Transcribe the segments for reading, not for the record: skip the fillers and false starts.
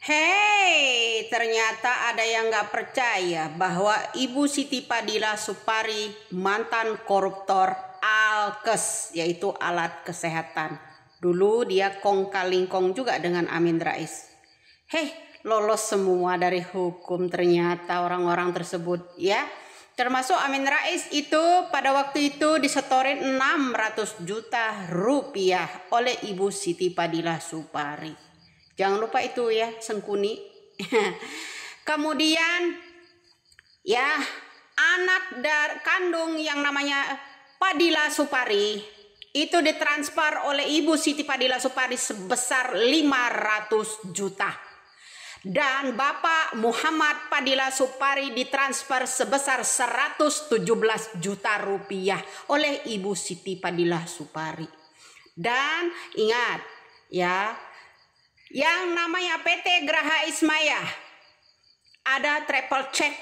Hei, ternyata ada yang nggak percaya bahwa Ibu Siti Fadila Supari mantan koruptor Alkes, yaitu alat kesehatan. Dulu dia kong kalingkong juga dengan Amin Rais. Hei, lolos semua dari hukum ternyata orang-orang tersebut ya. Termasuk Amin Rais itu pada waktu itu disetorin 600 juta rupiah oleh Ibu Siti Fadila Supari. Jangan lupa itu ya, Sengkuni. Kemudian ya, anak kandung yang namanya Fadila Supari itu ditransfer oleh Ibu Siti Fadila Supari sebesar 500 juta. Dan Bapak Muhammad Fadila Supari ditransfer sebesar 117 juta rupiah oleh Ibu Siti Fadila Supari. Dan ingat ya, yang namanya PT Graha Ismaya ada triple check.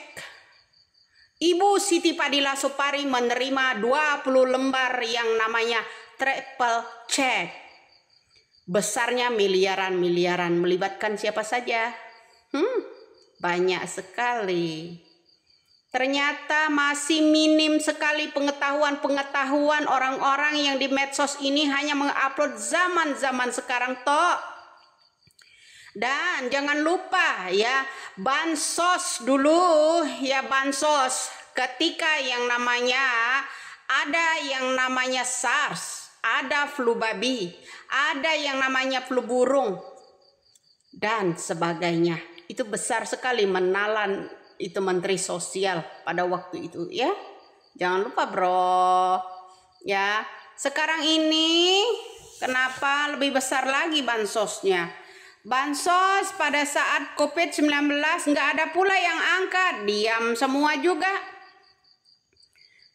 Ibu Siti Fadila Supari menerima 20 lembar yang namanya triple check. Besarnya miliaran-miliaran, melibatkan siapa saja? Banyak sekali. Ternyata masih minim sekali pengetahuan orang-orang yang di medsos ini hanya mengupload zaman-zaman sekarang toh. Dan jangan lupa ya, bansos dulu ya, bansos ketika yang namanya ada yang namanya SARS, ada flu babi, ada yang namanya flu burung dan sebagainya. Itu besar sekali menalan itu Menteri Sosial pada waktu itu ya. Jangan lupa bro ya. Sekarang ini kenapa lebih besar lagi bansosnya? Bansos pada saat COVID-19 nggak ada pula yang angkat, diam semua juga.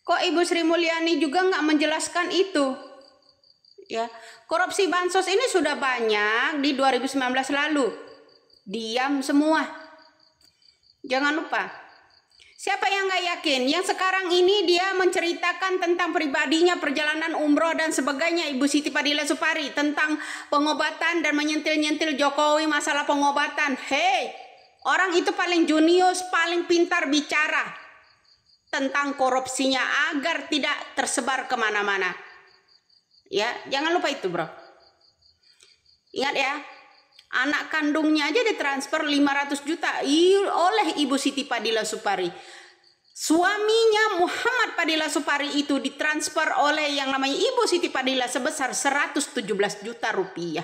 Kok Ibu Sri Mulyani juga nggak menjelaskan itu? Ya, korupsi bansos ini sudah banyak di 2019 lalu, diam semua. Jangan lupa. Siapa yang nggak yakin? Yang sekarang ini dia menceritakan tentang pribadinya, perjalanan umroh dan sebagainya, Ibu Siti Fadila Supari, tentang pengobatan dan menyentil-nyentil Jokowi masalah pengobatan. Hei, orang itu paling junius, paling pintar bicara tentang korupsinya agar tidak tersebar kemana-mana. Ya, jangan lupa itu bro. Ingat ya. Anak kandungnya aja ditransfer 500 juta oleh Ibu Siti Fadila Supari. Suaminya Muhammad Fadila Supari itu ditransfer oleh yang namanya Ibu Siti Fadila sebesar 117 juta rupiah.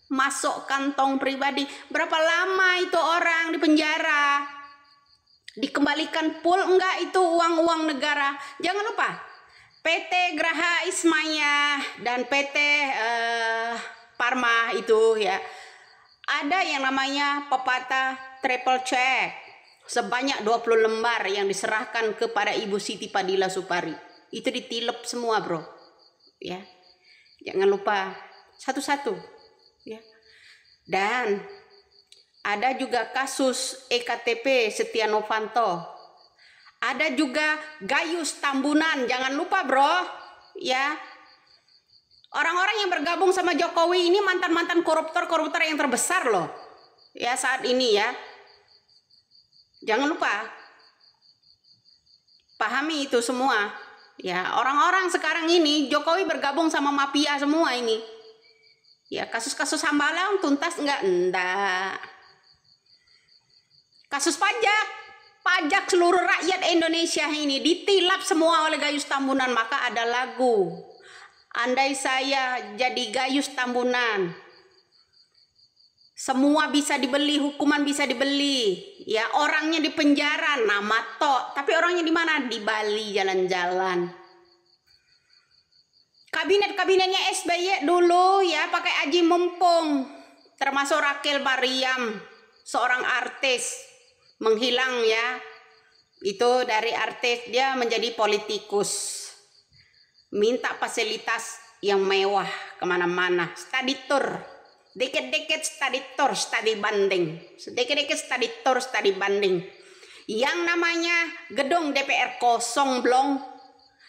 Masuk kantong pribadi. Berapa lama itu orang di penjara? Dikembalikan full enggak itu uang-uang negara? Jangan lupa PT Graha Ismaya dan PT Parma itu ya. Ada yang namanya pepatah triple check sebanyak 20 lembar yang diserahkan kepada Ibu Siti Fadila Supari. Itu ditilep semua bro ya. Jangan lupa satu-satu ya. Dan ada juga kasus EKTP Setia Novanto. Ada juga Gayus Tambunan, jangan lupa bro ya. Orang-orang yang bergabung sama Jokowi ini mantan-mantan koruptor-koruptor yang terbesar loh. Ya saat ini ya. Jangan lupa. Pahami itu semua. Ya, orang-orang sekarang ini Jokowi bergabung sama mafia semua ini. Ya, kasus-kasus Hambalang tuntas enggak. Kasus pajak. Pajak seluruh rakyat Indonesia ini ditilap semua oleh Gayus Tambunan, maka ada lagu. Andai saya jadi Gayus Tambunan, semua bisa dibeli, hukuman bisa dibeli. Ya, orangnya di penjara, nama tok. Tapi orangnya di mana? Di Bali jalan-jalan. Kabinet-kabinetnya SBY dulu ya pakai aji mumpung. Termasuk Rakel Mariam, seorang artis menghilang ya. Itu dari artis dia menjadi politikus. Minta fasilitas yang mewah kemana-mana, study tour, dikit-dikit study tour, study banding, sedikit-dikit study tour, study banding. Yang namanya gedung DPR kosong belum,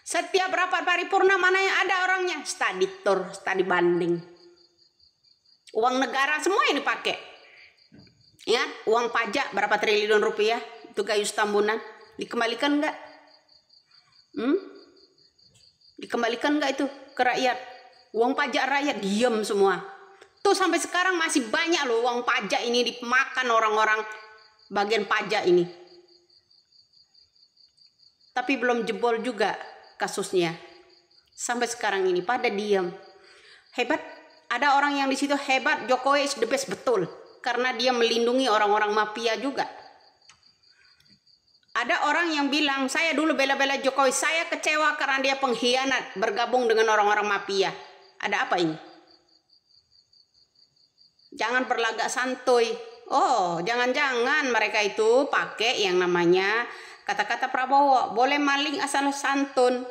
setiap rapat paripurna mana yang ada orangnya, study tour, study banding. Uang negara semua yang dipakai. Ingat uang pajak berapa triliun rupiah itu Gayus Tambunan, dikembalikan nggak? Dikembalikan nggak itu ke rakyat? Uang pajak rakyat diam semua. Tuh sampai sekarang masih banyak loh uang pajak ini dimakan orang-orang bagian pajak ini. Tapi belum jebol juga kasusnya. Sampai sekarang ini pada diam. Hebat, ada orang yang di situ hebat, Jokowi is the best betul. Karena dia melindungi orang-orang mafia juga. Ada orang yang bilang, saya dulu bela-bela Jokowi, saya kecewa karena dia pengkhianat bergabung dengan orang-orang mafia. Ada apa ini? Jangan berlagak santuy. Oh, jangan-jangan mereka itu pakai yang namanya kata-kata Prabowo. Boleh maling asal santun.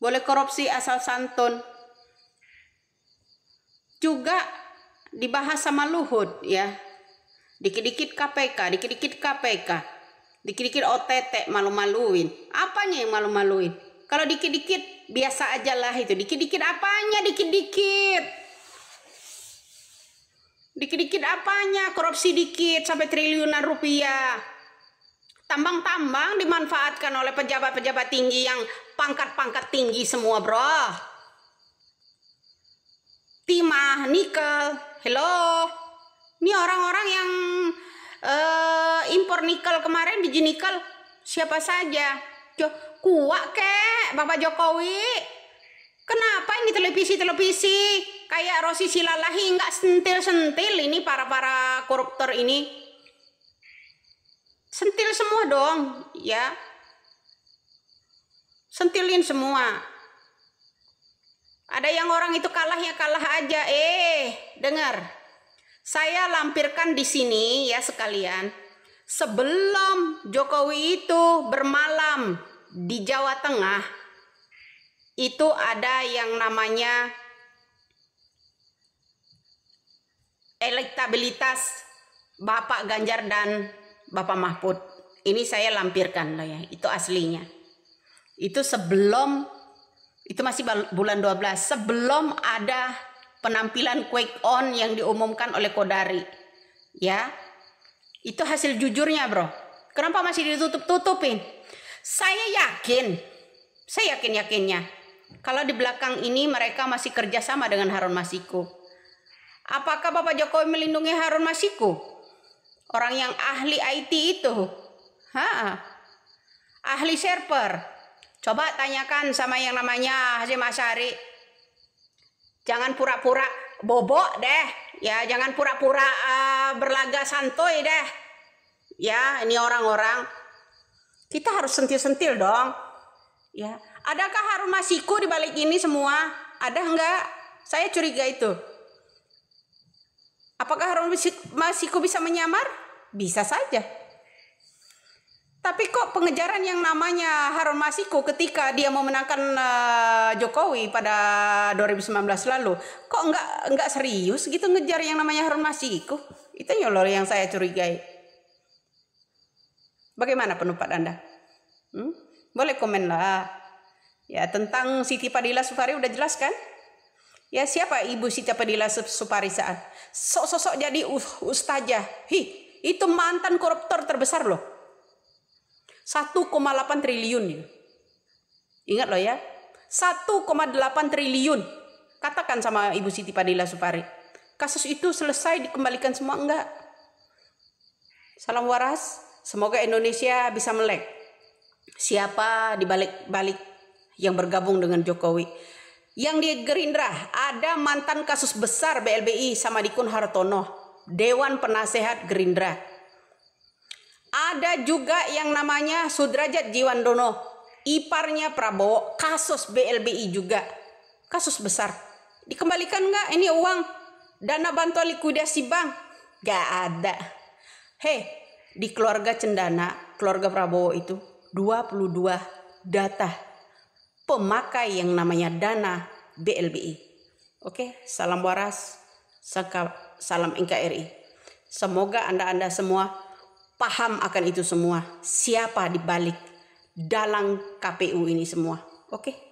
Boleh korupsi asal santun. Juga dibahas sama Luhut ya. Dikit-dikit KPK, dikit-dikit KPK. Dikit-dikit OTT, malu-maluin. Apanya yang malu-maluin? Kalau dikit-dikit biasa aja lah itu. Dikit-dikit apanya dikit-dikit? Dikit-dikit apanya? Korupsi dikit sampai triliunan rupiah. Tambang-tambang dimanfaatkan oleh pejabat-pejabat tinggi yang pangkat-pangkat tinggi semua, bro. Timah, nikel, hello. Ini orang-orang yang impor nikel kemarin di Nikel siapa saja? Kuat kek Bapak Jokowi. Kenapa ini televisi kayak Rosi Silalahi nggak sentil-sentil ini para koruptor ini? Sentil semua dong, ya. Sentilin semua. Ada yang orang itu kalah ya kalah aja. Dengar. Saya lampirkan di sini ya sekalian. Sebelum Jokowi itu bermalam di Jawa Tengah, itu ada yang namanya elektabilitas Bapak Ganjar dan Bapak Mahfud. Ini saya lampirkan loh ya, itu aslinya. Itu sebelum, itu masih bulan 12, sebelum ada penampilan Quick On yang diumumkan oleh Kodari. Ya, itu hasil jujurnya bro. Kenapa masih ditutup-tutupin? Saya yakinnya kalau di belakang ini mereka masih kerjasama dengan Harun Masiku. Apakah Bapak Jokowi melindungi Harun Masiku? Orang yang ahli IT itu, ahli server. Coba tanyakan sama yang namanya Hasyim Asyari. Jangan pura-pura bobok deh, ya. Jangan pura-pura berlagak santuy deh, ya. Ini orang-orang kita harus sentil-sentil dong, ya. Adakah Harun Masiku di balik ini semua? Ada enggak? Saya curiga itu. Apakah Harun Masiku bisa menyamar? Bisa saja. Tapi kok pengejaran yang namanya Harun Masiku ketika dia memenangkan Jokowi pada 2019 lalu, kok enggak serius gitu ngejar yang namanya Harun Masiku? Itu loh yang saya curigai. Bagaimana pendapat Anda? Boleh komen lah. Ya, tentang Siti Fadila Supari udah jelas kan? Ya, siapa Ibu Siti Fadila Supari saat sok-sok jadi ustazah? Itu mantan koruptor terbesar loh. 1,8 triliun itu. Ingat loh ya. 1,8 triliun. Katakan sama Ibu Siti Fadila Supari. Kasus itu selesai dikembalikan semua enggak? Salam waras. Semoga Indonesia bisa melek. Siapa di balik yang bergabung dengan Jokowi? Yang di Gerindra ada mantan kasus besar BLBI Samadikun Hartono, Dewan Penasehat Gerindra. Ada juga yang namanya Sudrajat Jiwandono, iparnya Prabowo, kasus BLBI juga, kasus besar. Dikembalikan nggak ini uang dana bantuan likuidasi bank? Gak ada. Di keluarga Cendana, keluarga Prabowo itu 22 data pemakai yang namanya dana BLBI. Oke, salam waras, salam NKRI. Semoga Anda semua paham akan itu semua. Siapa di balik dalang KPU ini semua. Oke.